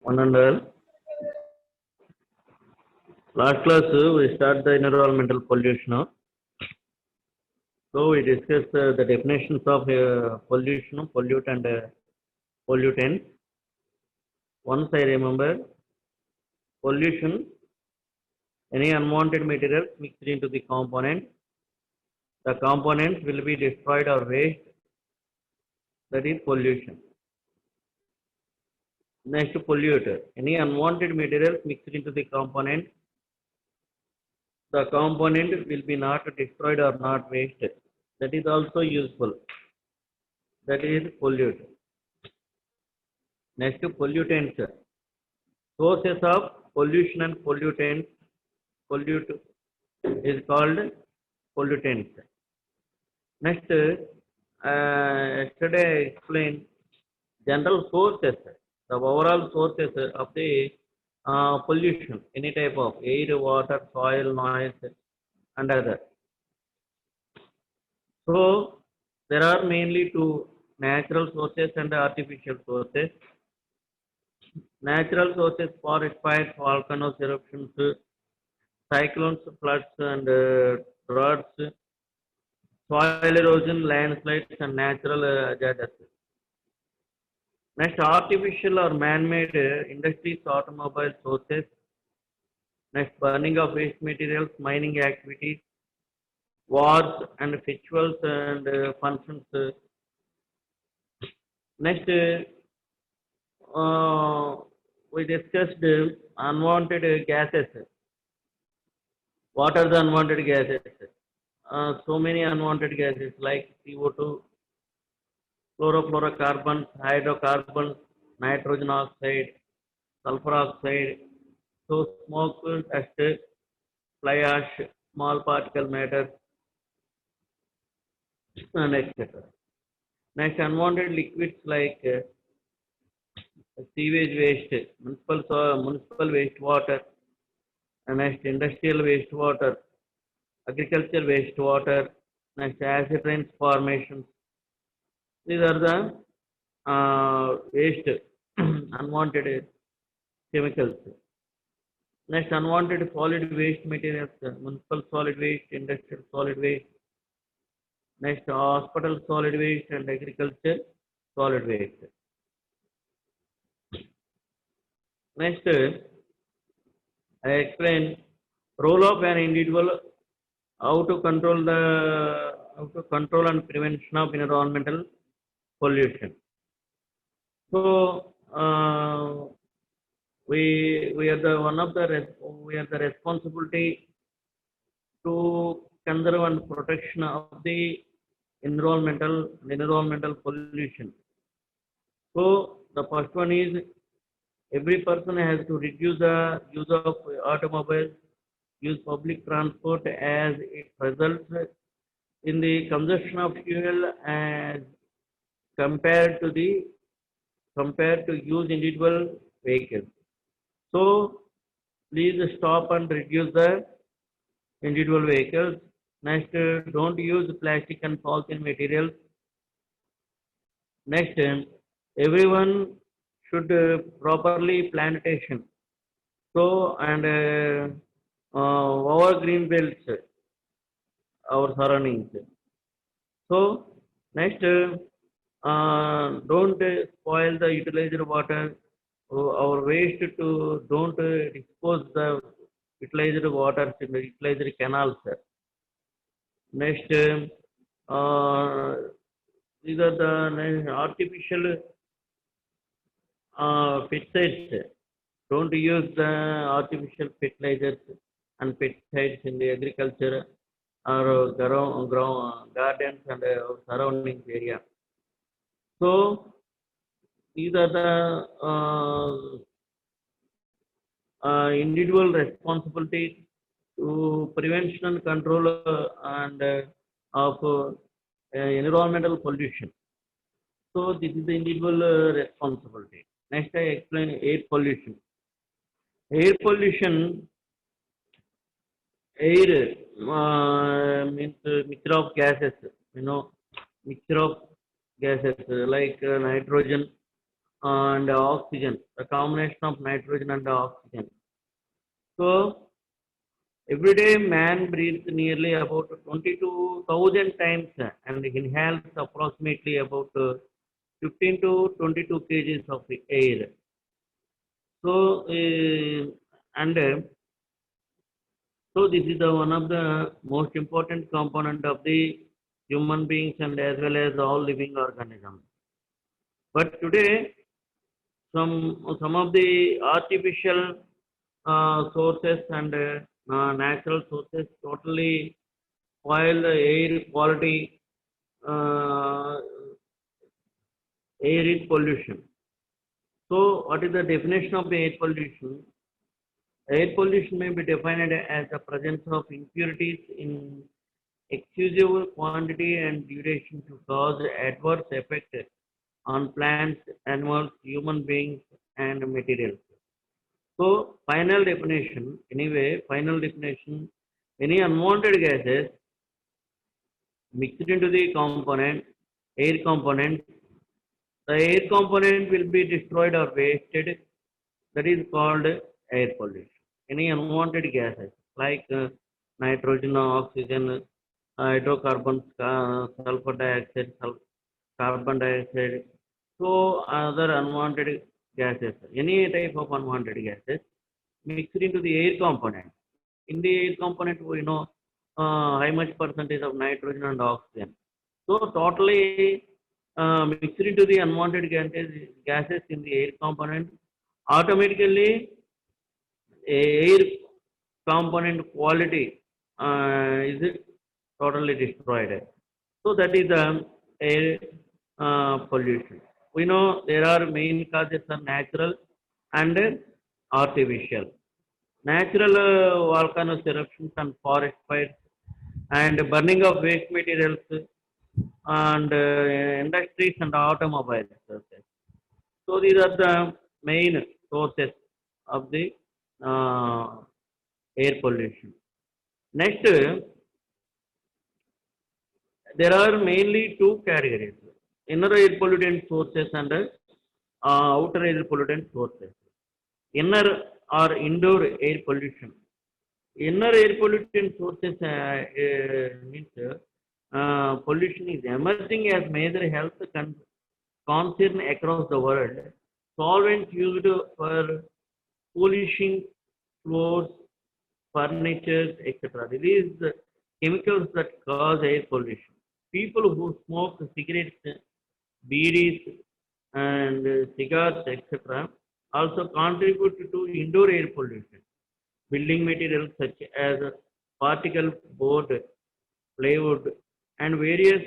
One and all. Last class we start the environmental pollution. So we discussed the definitions of pollution, pollute and pollutant. Once I remember, pollution, any unwanted materials mixed into the component. The components will be destroyed or waste. That is pollution. Next, polluter. Any unwanted materials mixed into the component. The component will be not destroyed or not wasted. That is also useful. That is pollute. Next, pollutants. Sources of pollution and pollutants. Pollute is called pollutants. Next, yesterday I explained general sources, the overall sources of the pollution, any type of air, water, soil, noise, and other. So there are mainly two: natural sources and artificial sources. Natural sources: forest fires, volcanoes, eruptions, cyclones, floods, and droughts, soil erosion, landslides, and natural hazards. Next, artificial or man-made industries, automobile sources. Next, burning of waste materials, mining activities, wars and rituals and functions. Next, we discussed unwanted gases. What are the unwanted gases? So many unwanted gases like CO2, chlorofluorocarbons, hydrocarbons, nitrogen oxide, sulfur oxide, so smoke, dust, fly ash, small particle matter, and etc. Next, unwanted liquids like sewage waste, municipal wastewater, and next industrial wastewater, agriculture wastewater, next acid rain formations. These are the waste, unwanted chemicals. Next, unwanted solid waste materials, municipal solid waste, industrial solid waste. Next, hospital solid waste and agriculture solid waste. Next, I explain role of an individual, how to control and prevention of environmental pollution. So we are the responsibility to conserve and protection of the environmental pollution. So the first one is every person has to reduce the use of automobiles, use public transport as it results in the consumption of fuel as compared to use individual vehicles. So please stop and reduce the individual vehicles. Next, don't use plastic and polythene materials. Next, everyone should properly plantation. So and over green belts, our surroundings. So next, don't spoil the utilized water. Our waste to don't dispose the utilized water in the utilized canals. Next, these are the artificial pesticides. Don't use the artificial fertilizers and pesticides in the agriculture or gardens and surrounding area. So these are the individual responsibilities to prevention and control and of environmental pollution. So this is the individual responsibility. Next, I explain air pollution. Air pollution, air means mixture of gases. Mixture of gases like nitrogen, and oxygen, the combination of nitrogen and oxygen. So every day man breathes nearly about 22,000 times and inhales approximately about 15 to 22 kgs of air. So and so this is the one of the most important component of the human beings and as well as all living organisms. But today, some of the artificial sources and natural sources totally spoil the air quality. Uh, Air is pollution. So, what is the definition of air pollution? Air pollution may be defined as the presence of impurities in excessive quantity and duration to cause adverse effect on plants, animals, human beings, and materials. So, final definition, any unwanted gases mixed into the air component, the air component will be destroyed or wasted. That is called air pollution. Any unwanted gases like nitrogen, oxygen, hydrocarbons, sulfur dioxide, carbon dioxide, so other unwanted gases, any type of unwanted gases mixed into the air component. In the air component, we know how much percentage of nitrogen and oxygen. So totally mixed into the unwanted gases in the air component, automatically air component quality is totally destroyed. So that is air pollution. We know there are main causes are natural and artificial. Natural volcanoes eruptions and forest fires and burning of waste materials and industries and automobiles. Okay. So these are the main sources of the uh, air pollution. Next, there are mainly two categories: inner air pollutant sources and outer air pollutant sources. Inner or indoor air pollution. Inner air pollutant sources means pollution is emerging as major health concern across the world. Solvents used for polishing floors, furniture, etc. Release chemicals that cause air pollution. People who smoke cigarettes, beedies, and cigars, etc., also contribute to indoor air pollution. Building materials such as particle board, plywood, and various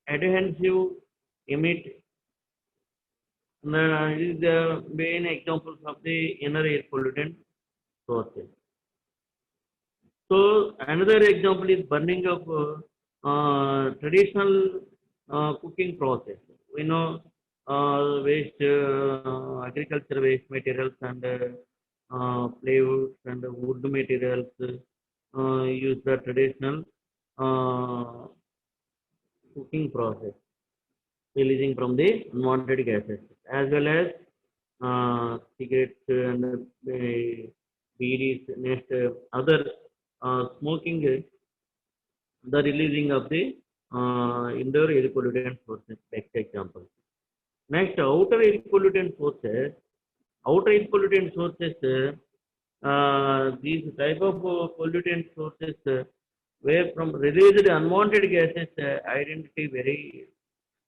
adhesive emit is the main examples of the inner air pollutant sources. So another example is burning of traditional cooking process. We know waste, agriculture waste materials and plywood and wood materials use the traditional uh, cooking process, releasing from the unwanted gases, as well as cigarettes and beedies, next other smoking, the releasing of the indoor air pollutant sources, next example. Next, outer air pollutant sources. Outer air pollutant sources, these type of pollutant sources where from released unwanted gases identity very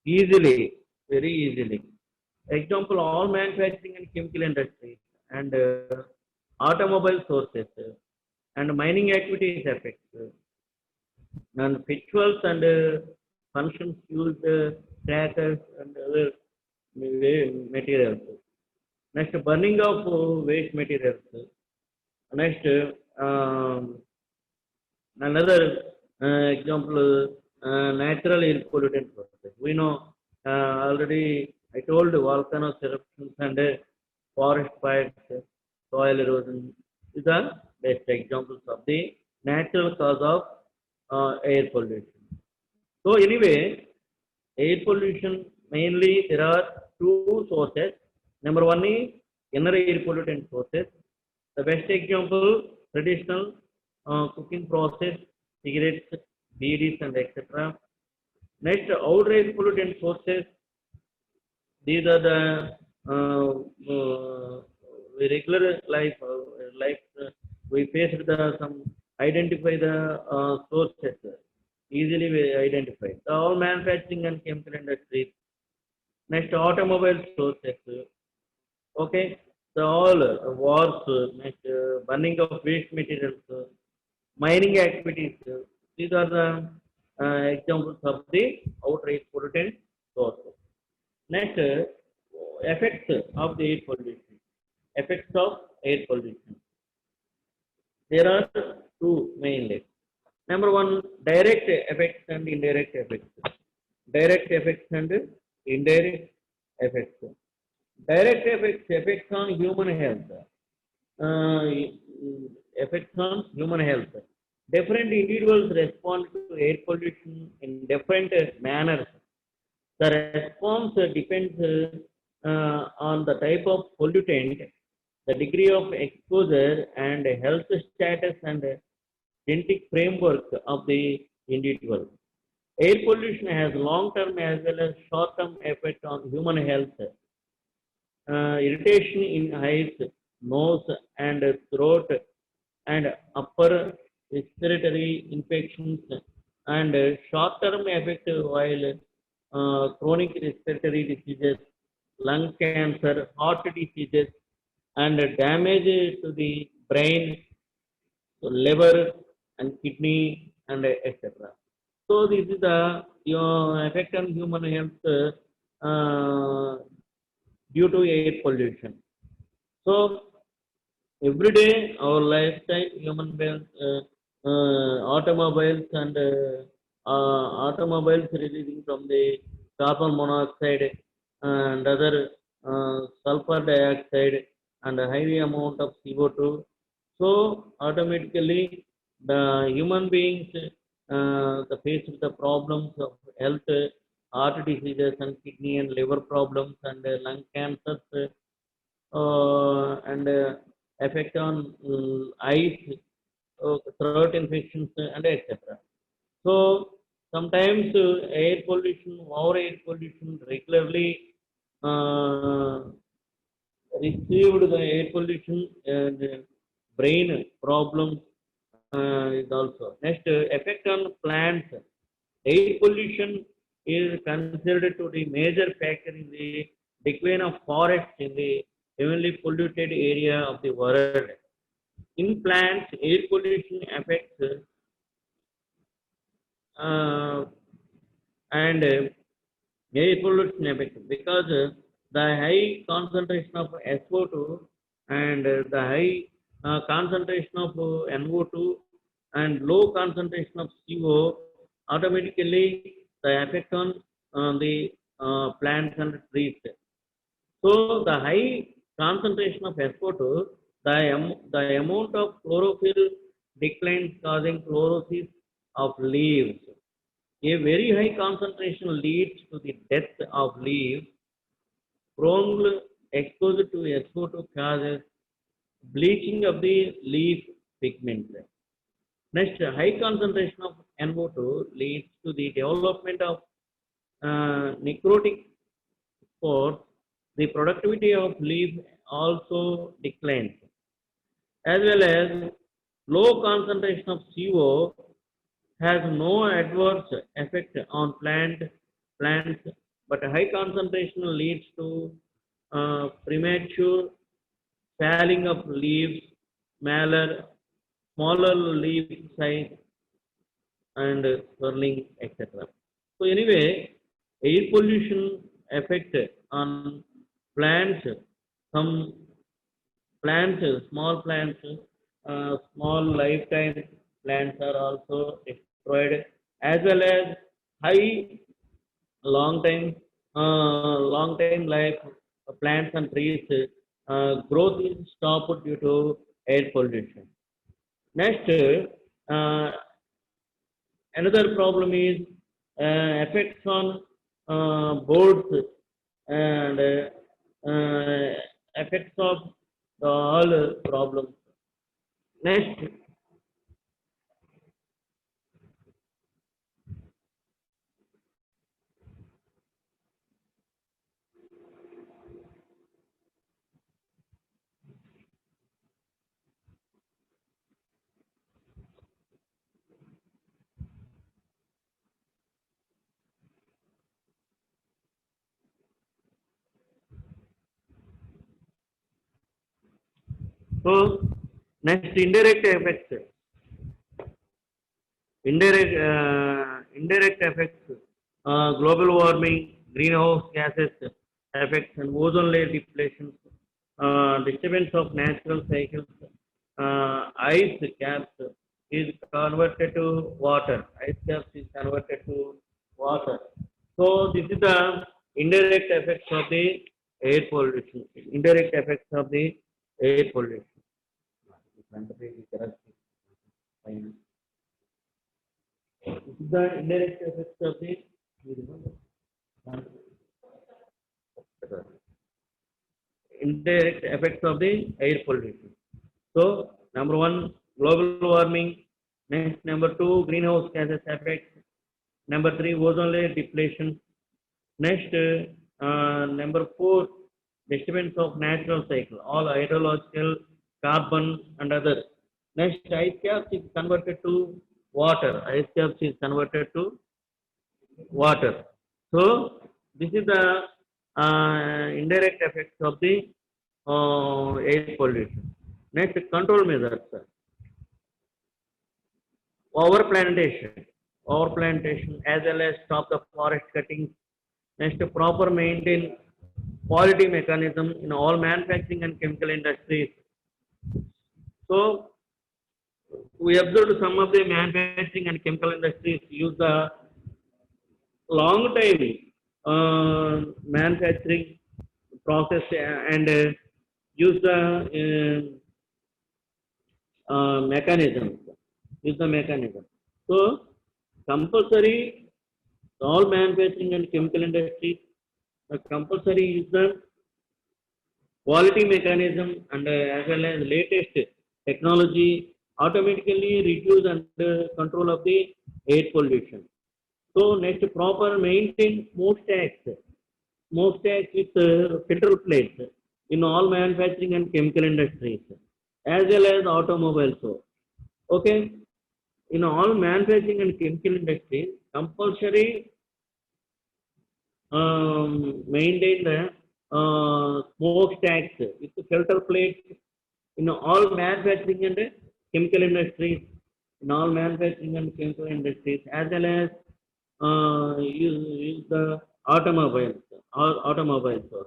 easily. Example, all manufacturing and chemical industries and automobile sources and mining activities effects and rituals and functions used crackers and other materials. Next, burning of waste materials. Next, another example, natural air pollutant process. We know already I told volcano eruptions and forest fires, soil erosion. These are best examples of the natural cause of air pollution. So anyway, air pollution mainly there are two sources. Number one is inner air pollutant sources. The best example, traditional cooking process, cigarettes, BDs, and etc. Next, outer air pollutant sources. These are the regular life. We face the some identify the sources easily we identify. The all manufacturing and chemical industries. Next, automobile sources. Okay, the all wars, next burning of waste materials, mining activities. These are the examples of the outright pollutant sources. Next, effects of the air pollution. Effects of air pollution. There are two mainly. Number one, direct effects and indirect effects. Direct effects and indirect effects. Direct effects on human health. Uh, Effects on human health. Different individuals respond to air pollution in different manners. The response depends on the type of pollutant, the degree of exposure, and health status and genetic framework of the individual. Air pollution has long-term as well as short-term effect on human health. Irritation in eyes, nose, and throat, and upper respiratory infections, and short-term effect while chronic respiratory diseases, lung cancer, heart diseases, and damage to the brain, liver, and kidney, and etc. So this is the effect on human health due to air pollution. So every day our lifestyle, human beings, automobiles releasing from the carbon monoxide and other sulfur dioxide and a high amount of CO2. So automatically the human beings the face with the problems of health, heart diseases and kidney and liver problems and lung cancers and effect on eyes, throat infections, and etc. So sometimes air pollution, over air pollution regularly uh, received the air pollution and brain problems is also. Next, effect on plants. Air pollution is considered to be major factor in the decline of forests in the heavily polluted area of the world. In plants, air pollution affects uh, and air pollution affects because the high concentration of SO2 and the high concentration of NO2 and low concentration of CO automatically the effect on the plants and trees. So the high concentration of SO2, the amount of chlorophyll declines causing chlorosis of leaves. A very high concentration leads to the death of leaves. Prolonged exposure to SO2 causes bleaching of the leaf pigment. Next, high concentration of NO2 leads to the development of necrotic spores. The productivity of leaf also declines, as well as low concentration of CO has no adverse effect on plants, but high concentration leads to premature falling of leaves, smaller leaf size, and swirling, etc. So anyway, air pollution effect on plants, some plants, small lifetime plants are also destroyed, as well as high long time life plants and trees growth is stopped due to air pollution. Next, uh, another problem is effects on boards and effects of the all problems. Next, so next indirect effects. Indirect effects, global warming, greenhouse gases effects, and ozone layer depletion, disturbance of natural cycles, ice caps is converted to water. Ice caps is converted to water. So this is the indirect effects of the air pollution. Indirect effects of the air pollution. The indirect effects of the indirect effects of the air pollution. So, number one, global warming. Next, number two, greenhouse gases effects. Number three, ozone layer depletion. Next, number four, disturbance of natural cycle, all hydrological, carbon, and others. Next, ice caps is converted to water. Ice caps is converted to water. So this is the indirect effects of the air pollution. Next, control measures. Overplantation. Overplantation as well as stop the forest cutting. Next, proper maintain quality mechanism in all manufacturing and chemical industries. So we observed some of the manufacturing and chemical industries use the long time manufacturing process and use the mechanism. Use the mechanism. So compulsory all manufacturing and chemical industries compulsory use the quality mechanism and as well as latest technology automatically reduce and control of the air pollution. So next, proper maintain smokestacks with filter plates in all manufacturing and chemical industries, as well as automobiles. So, okay, in all manufacturing and chemical industries, compulsory maintain the smokestacks with filter plates in all manufacturing and chemical industries, in all manufacturing and chemical industries, as well as use the automobiles, also.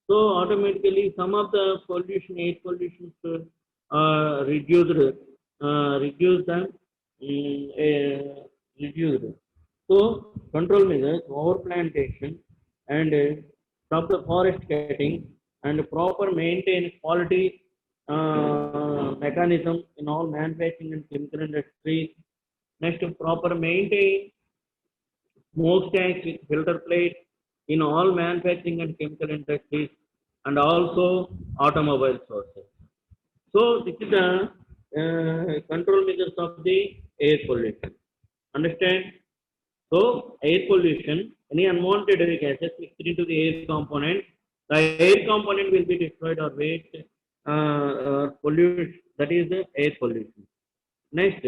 So automatically some of the pollution, air pollution reduced and reduced. So control measures, overplantation, and stop the forest cutting, and proper maintain quality mechanism in all manufacturing and chemical industries. Next, proper maintain smokestacks with filter plates in all manufacturing and chemical industries and also automobile sources. So this is the control measures of the air pollution. Understand? So air pollution, any unwanted gases mixed into the air component, the air component will be destroyed or waste pollution. That is the air pollution. Next,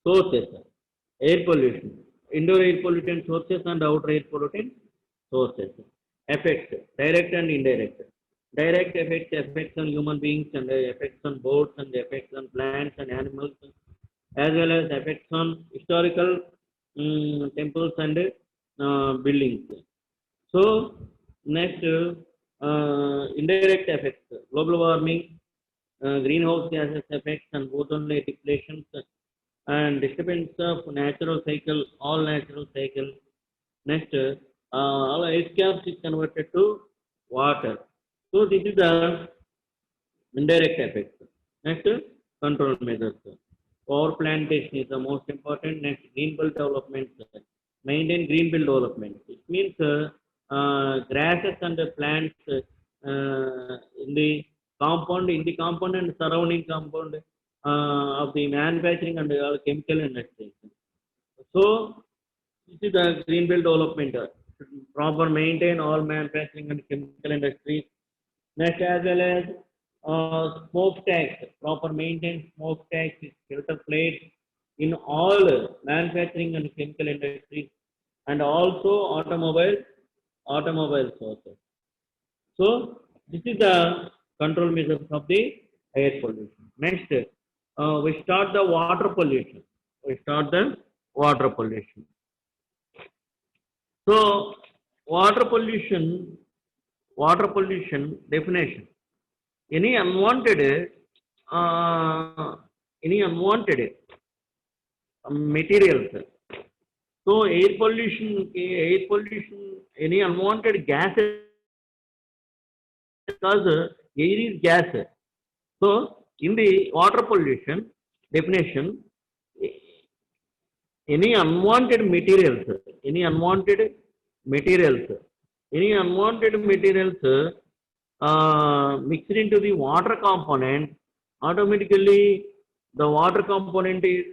sources, air pollution, indoor air pollutant sources and outer air pollutant sources. Effects, direct and indirect. Direct effects on human beings and effects on birds and effects on plants and animals, as well as effects on historical temples and buildings. So next, indirect effects, global warming, greenhouse gases effects and ozone layer depletion and disturbance of natural cycle, all natural cycle. Next, all ice caps is converted to water. So this is the indirect effects. Next, control measures. Power plantation is the most important. Next, green belt development. maintain green belt development. It means grasses and plants in the compound and surrounding compound of the manufacturing and chemical industries. So this is the green belt development. Proper maintain all manufacturing and chemical industries. Next, as well as smokestacks, proper maintenance smokestacks, filter plates in all manufacturing and chemical industries, and also automobile sources. So this is the control measures of the air pollution. Next, we start the water pollution. We start the water pollution. So water pollution definition. Any unwanted materials. So air pollution, any unwanted gases, because air is gas. So in the water pollution definition, any unwanted materials mixed into the water component, automatically the water component is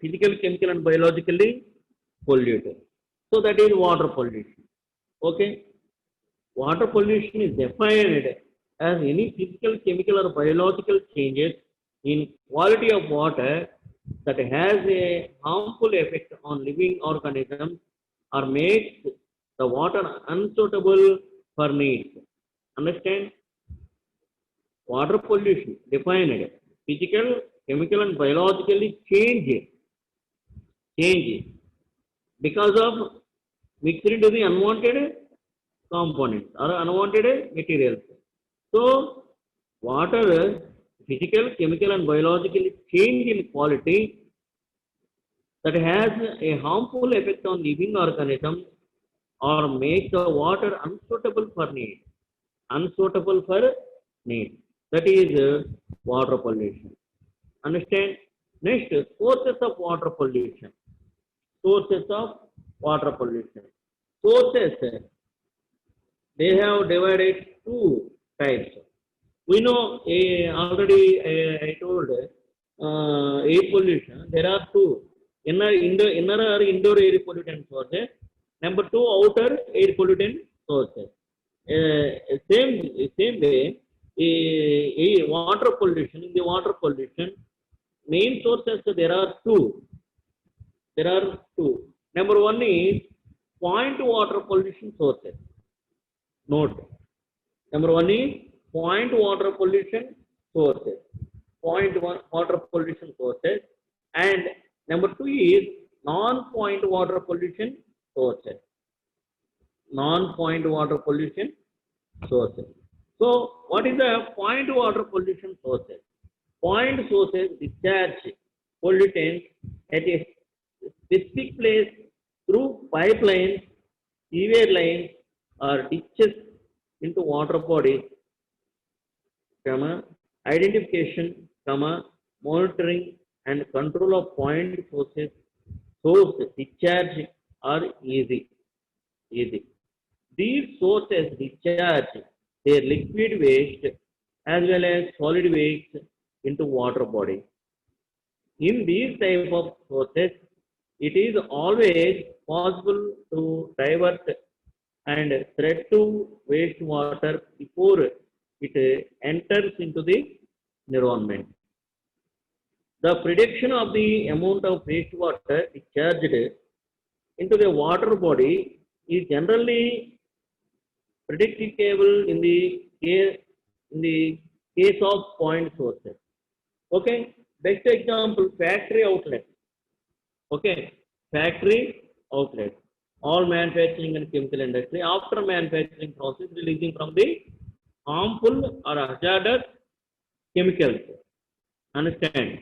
physical, chemical and biologically polluted. So that is water pollution. Okay. Water pollution is defined as any physical, chemical or biological changes in quality of water that has a harmful effect on living organisms or makes the water unsuitable for needs. Understand? Water pollution defined physical, chemical and biologically change because of mixed into the unwanted components or unwanted materials. So water physical, chemical and biologically change in quality that has a harmful effect on living organisms or make the water unsuitable for need. That is water pollution. Understand? Next, sources of water pollution. Sources, they have divided two types. We know already I told air pollution. There are two. Inner or indoor air pollutant sources. Number two, outer air pollutant sources. Same way, water pollution. In the water pollution, main sources there are two. Number one is point water pollution sources. Note. Number one is point water pollution sources. Water pollution sources. And number two is non-point water pollution sources. Non-point water pollution sources. So, what is the point water pollution sources? Point sources discharge pollutants at a specific place through pipelines, sewer lines, or ditches into water bodies, identification, monitoring and control of point source discharge are easy. These sources discharge their liquid waste as well as solid waste into water bodies. In these type of sources, it is always possible to divert and spread to wastewater before it enters into the environment. The prediction of the amount of wastewater discharged into the water body is generally predictable in the case of point sources. Okay, best example, factory outlet. Okay, factory outlet. All manufacturing and chemical industry after manufacturing process releasing from the harmful or hazardous chemicals. Understand?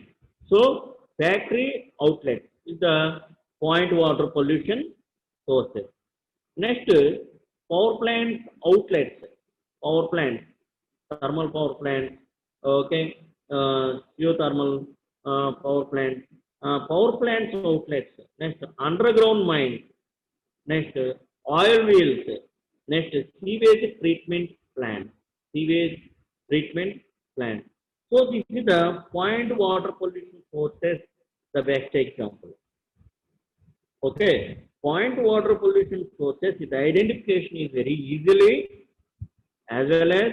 So factory outlet is the point water pollution sources. Next, power plant outlets. Power plants, thermal power plants. Okay, geothermal power plants power plants outlets, next underground mines, next oil wheels, next sewage treatment plant, sewage treatment plant. So this is the point water pollution sources, the best example. Okay, point water pollution sources, the identification is very easily, as well as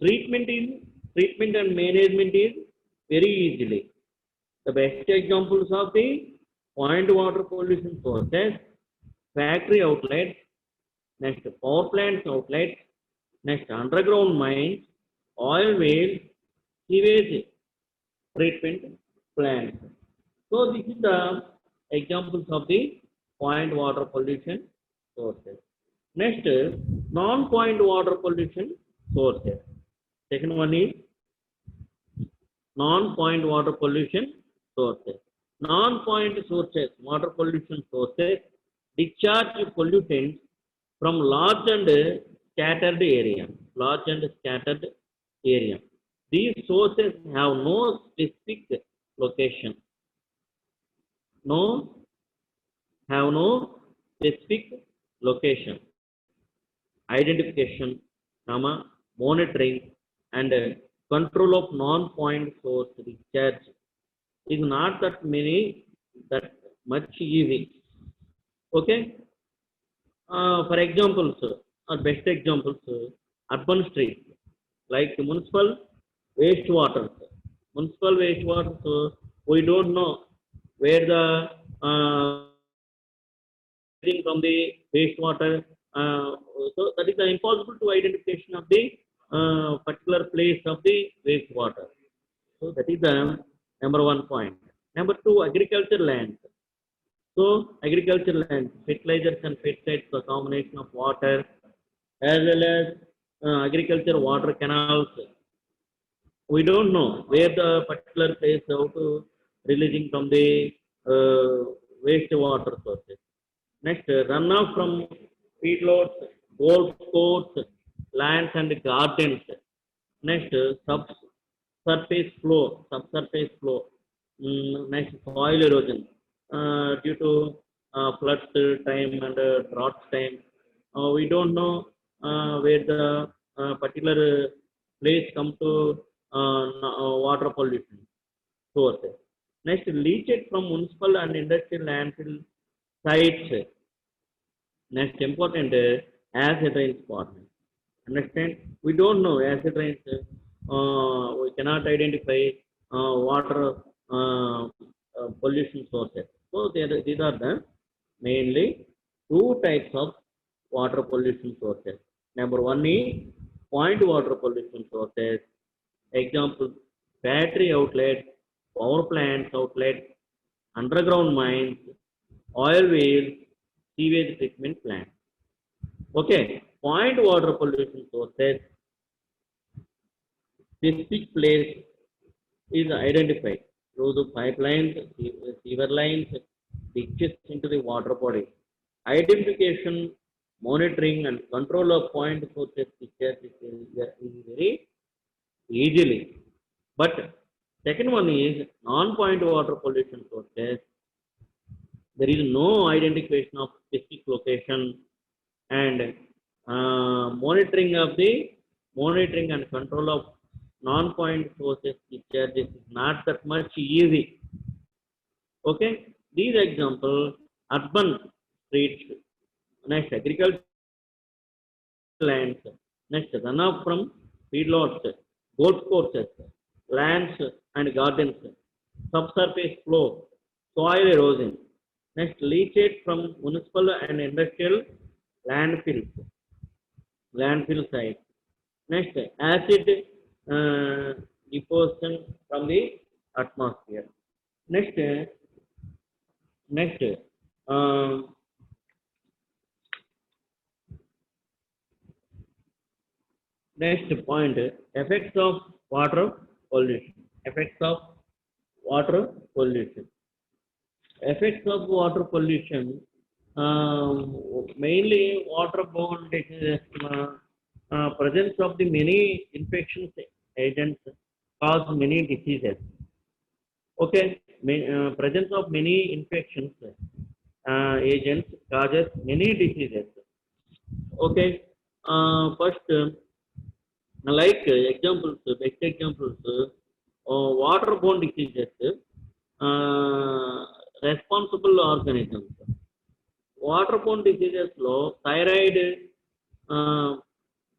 treatment and management is very easily. The best examples of the point water pollution sources: factory outlets, next power plants outlets, next underground mines, oil wells, sewage treatment plants. So this is the examples of the point water pollution sources. Next, non-point water pollution sources. Second one is non-point water pollution sources. Non-point sources, water pollution sources, discharge pollutants from large and scattered area. Large and scattered area. These sources have no specific location. Have no specific location. Identification, monitoring, and control of non-point source discharge is not that much easy. Okay. For examples, or best examples, urban streets like municipal wastewaters. Municipal wastewaters, we don't know where the from the wastewater. So that is impossible to identification of the particular place of the wastewater. So that is the number one point. Number two, agriculture land. So agriculture land, fertilizers and pesticides, the combination of water, as well as agriculture water canals. We don't know where the particular place how to releasing from the wastewater sources. Next, runoff from feedlots, golf courses, lands and gardens. Next, subsurface flow. Next, soil erosion due to floods time and drought time. We don't know where the particular place come to water pollution sources. Next, leachate from municipal and industrial landfill sites. Next, important acid rain department. Understand? We don't know acid rains. We cannot identify water pollution sources. So these are the mainly two types of water pollution sources. Number one is point water pollution sources. Example: battery outlets, power plants outlets, underground mines, oil wells, sewage treatment plants. Okay, point water pollution sources, specific place is identified through the pipelines, sewer lines, ditches into the water body. Identification, monitoring, and control of point sources is very easily. But second one is non-point water pollution sources. There is no identification of specific location, and monitoring and control of non-point sources discharges is not that much easy. Okay, these examples: urban streets, next agricultural lands, next runoff from feedlots, golf courses, lands and gardens, subsurface flow, soil erosion. Next, leachate from municipal and industrial landfill sites. Next, acid deposition from the atmosphere. Next, next point: effects of water pollution. Effects of water pollution. Effects of water pollution, mainly waterborne diseases, presence of the many infectious agents cause many diseases. Okay, presence of many infections agents causes many diseases. Okay, first, examples, best examples, waterborne diseases, responsible organisms. Waterborne diseases low thyroid, uh,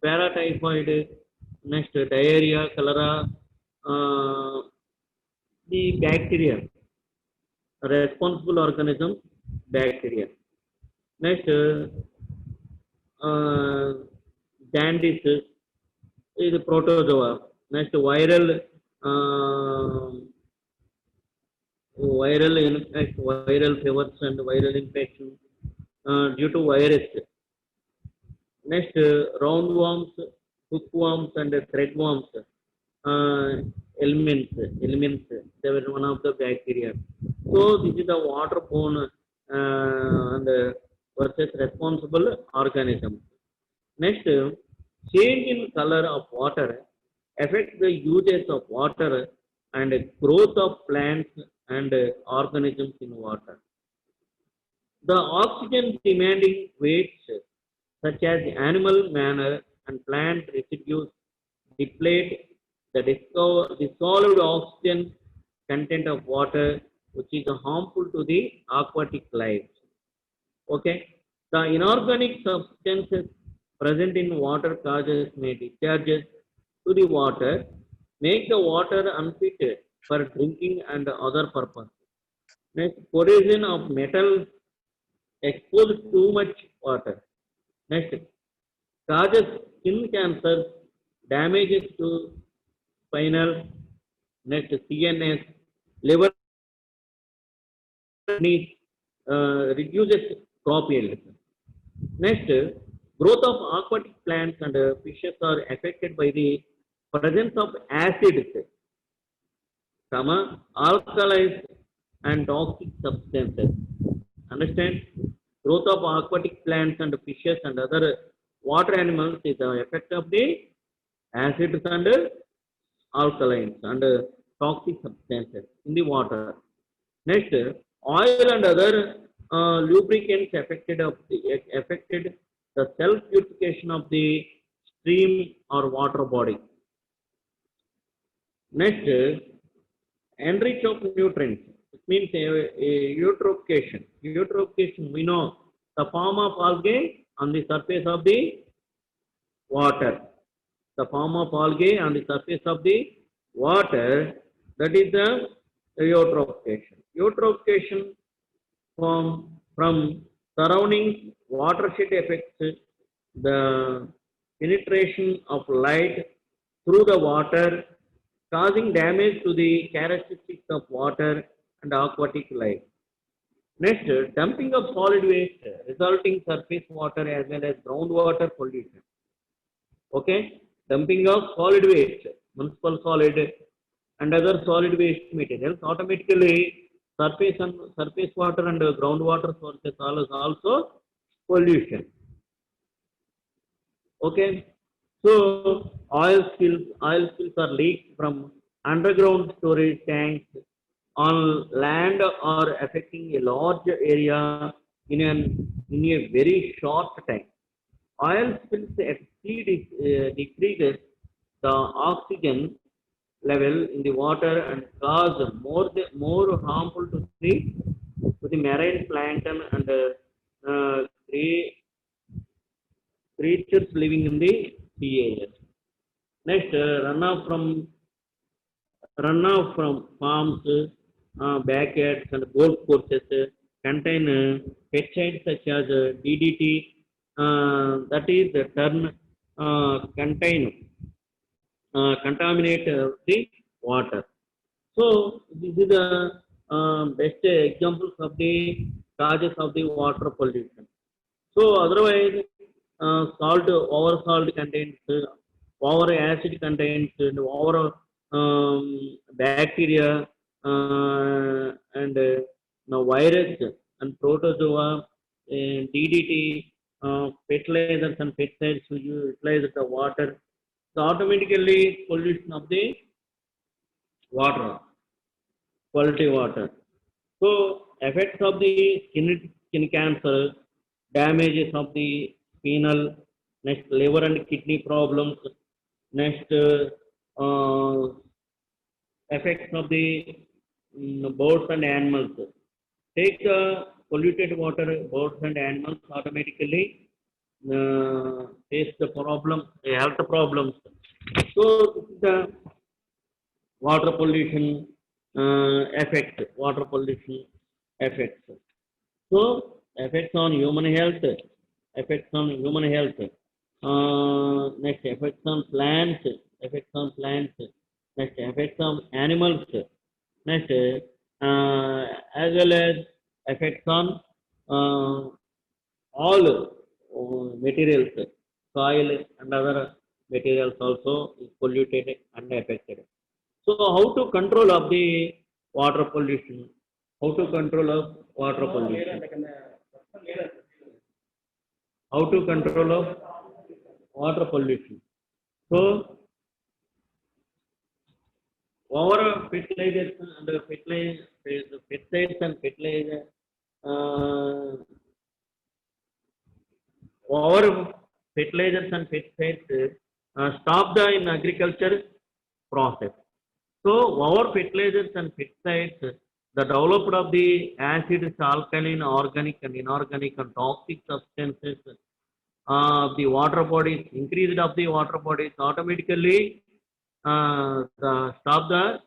paratyphoid, next diarrhea, cholera, uh, the bacteria, responsible organisms, bacteria. Next, jaundice is protozoa. Next, uh, viral fevers and viral infection due to virus. Next, roundworms, hookworms, and threadworms, uh, elements. They were one of the bacteria. So this is the waterborne and versus responsible organism. Next, change in color of water affects the uses of water and growth of plants and organisms in water. The oxygen demanding wastes such as animal manure and plant residues deplete the dissolved oxygen content of water, which is harmful to the aquatic life. Okay, the inorganic substances present in water causes may discharges to the water, make the water unfit for drinking and other purposes. Next, corrosion of metals exposed too much water. Next, causes skin cancer, damages to spinal, next CNS, liver needs, reduces crop yield. Next, growth of aquatic plants and fishes are affected by the presence of acids, alkalis and toxic substances. Understand? Growth of aquatic plants and fishes and other water animals is the effect of the acids and alkalines and toxic substances in the water. Next, oil and other lubricants affected the self purification of the stream or water body. Next, enrich of nutrients. It means eutrophication. Eutrophication, we know the form of algae on the surface of the water. The form of algae on the surface of the water, that is the eutrophication. Eutrophication from surrounding watershed affects the penetration of light through the water, causing damage to the characteristics of water and aquatic life. Next, dumping of solid waste resulting surface water as well as groundwater pollution. Okay, dumping of solid waste, municipal solid and other solid waste materials, automatically surface water and groundwater sources also pollution. Okay, so oil spills are leaked from underground storage tanks on land or affecting a large area in a very short time. Oil spills decreases the oxygen level in the water and cause more harmful to the marine plankton and creatures living in the sea areas. Next, runoff from farms, backyards, and golf courses contain pesticides such as DDT. That is the term contaminate the water. So this is the best examples of the causes of the water pollution. So otherwise, over salt contains, over acid contains, and over bacteria and virus and protozoa, DDT, fertilizers and pesticides to utilize the water. So automatically pollution of the water. quality water. So effects of the skin cancer, damages of the renal, next liver and kidney problems, next effects of the birds and animals. Take the polluted water, birds and animals automatically face the problem, health problems. So this is the water pollution water pollution effects. So effects on human health, effects on human health. Next effects on plants, effects on plants. Next effects on animals. Next, as well as effects on all materials, soil and other materials also is polluted and affected. So how to control of the water pollution? How to control of water pollution? How to control of water pollution? So over fertilizers and pesticides and fertilizer, over fertilizers and pesticides stop the in agriculture process. So over fertilizers and pesticides, the development of the acids, alkaline, organic and inorganic and toxic substances the water bodies, increase of the water bodies automatically stop the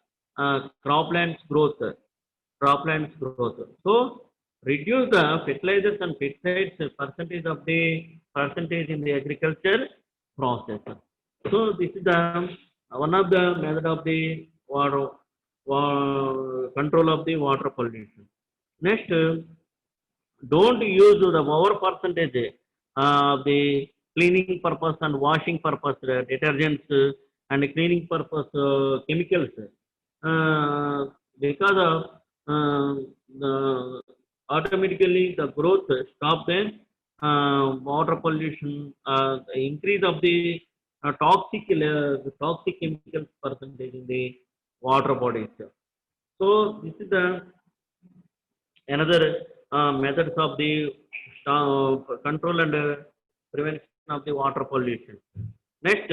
croplands growth. Croplands growth. So reduce the fertilizers and pesticides percentage in the agriculture process. So this is the one of the method of the control of the water pollution. Next, don't use the over percentage of the cleaning purpose and washing purpose detergents and cleaning purpose chemicals because of automatically the growth stop the water pollution, the increase of the toxic chemicals percentage in the water bodies. So this is the another methods of the control and prevention of the water pollution. Next,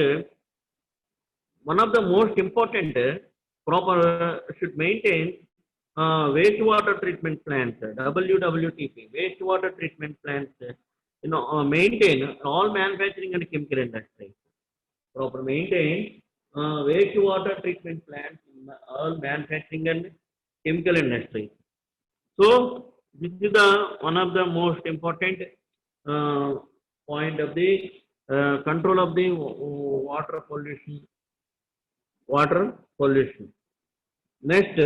one of the most important proper should maintain wastewater treatment plants, WWTP, wastewater treatment plants, maintain all manufacturing and chemical industry. Proper maintain wastewater treatment plants in all manufacturing and chemical industry. So this is the one of the most important point of the control of the water pollution. Water pollution. Next,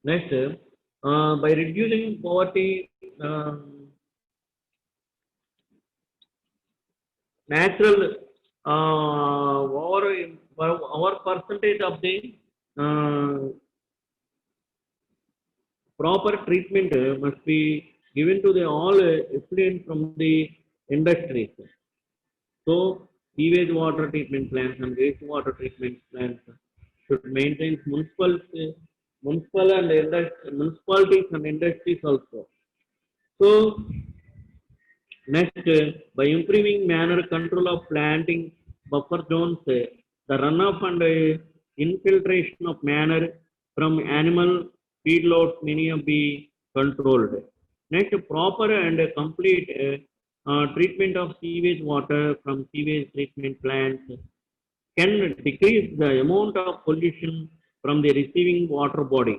by reducing poverty, natural our percentage of the proper treatment must be given to the all effluent from the industries. So sewage water treatment plants and wastewater treatment plants should maintain municipalities and industries also. So next, by improving manner control of planting buffer zones, the runoff and infiltration of manure from animal feedlots many of be controlled. Next, proper and complete treatment of sewage water from sewage treatment plants can decrease the amount of pollution from the receiving water body.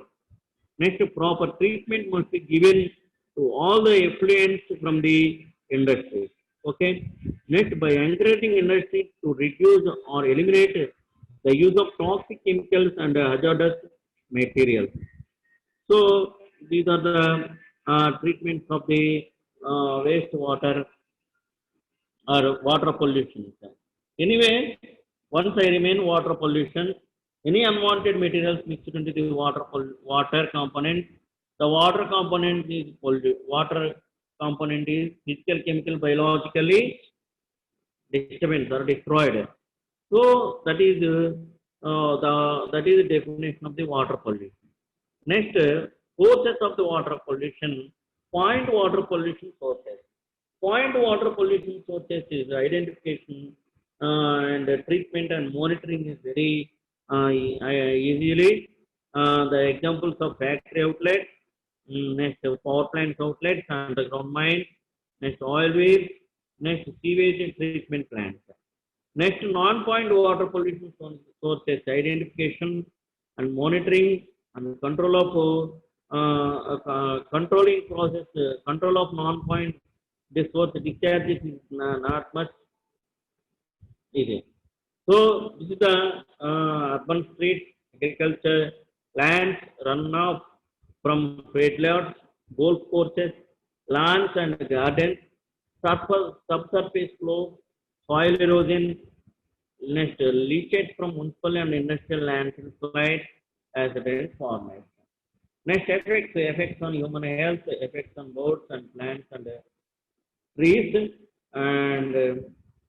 Next, proper treatment must be given to all the effluents from the industry. Okay. Next, by encouraging industry to reduce or eliminate the use of toxic chemicals and hazardous materials. So these are the treatments of the wastewater or water pollution. Anyway, once I remain water pollution, any unwanted materials mixed into the water component, the water component is water component is physical, chemical, biologically disturbance or destroyed. So that is that is the definition of the water pollution. Next, sources of the water pollution, point water pollution sources. Point water pollution sources is identification and treatment and monitoring is very easily. The examples of factory outlets, next power plants outlets, underground mines, next oil wells, next sewage treatment plants. Next, non-point water pollution sources identification and monitoring and control of controlling process, control of non-point source discharges is not much easy. So this is the urban streets, agriculture, lands, runoff from feedlots, golf courses, lawns and gardens, subsurface flow, soil erosion, next leachate from municipal and industrial landslides as a formation. Next, effects on human health, effects on birds and plants and trees, and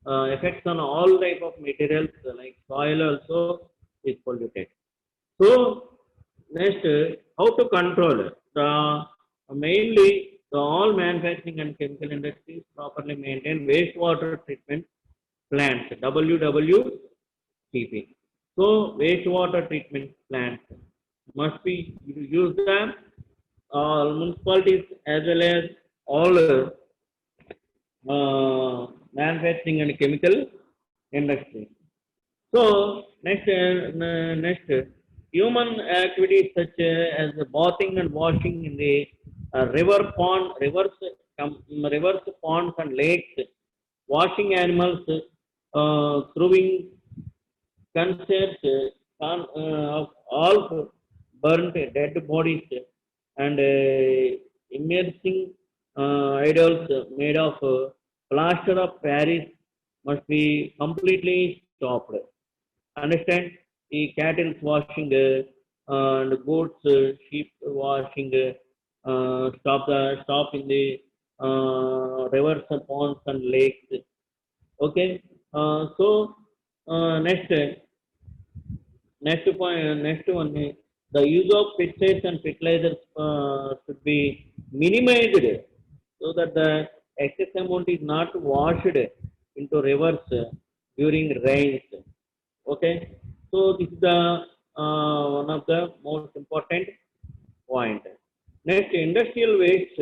effects on all type of materials like soil also is polluted. So next, how to control the mainly the all manufacturing and chemical industries properly maintain wastewater treatment plants WWTP. So wastewater treatment plants must be used them all municipalities as well as all manufacturing and chemical industry. So next, human activities such as bathing and washing in the rivers, ponds and lakes, washing animals, throwing concerts of all burnt dead bodies and immersing idols made of plaster of Paris must be completely stopped. Understand? The cattle washing and goats, sheep washing, stop in the rivers, ponds and lakes. Okay. Next next one, the use of pesticides and fertilizers should be minimized so that the excess amount is not washed into rivers during rains. Okay, so this is the one of the most important point. Next, industrial waste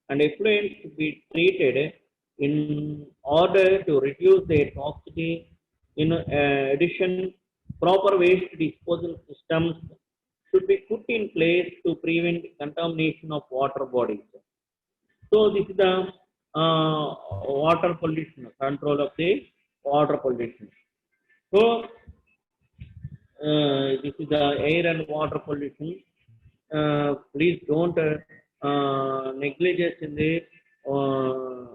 and effluents should be treated in order to reduce their toxicity. In addition, proper waste disposal systems should be put in place to prevent contamination of water bodies. So this is the water pollution, control of the water pollution. So this is the air and water pollution. Please don't negligence in the uh,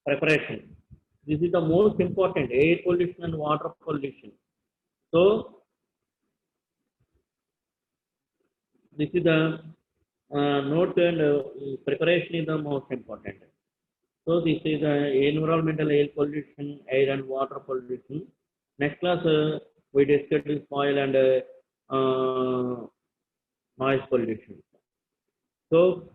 preparation. This is the most important, air pollution and water pollution. So this is the note and preparation is the most important. So this is the environmental air pollution, air and water pollution. Next class we discussed soil and noise pollution. So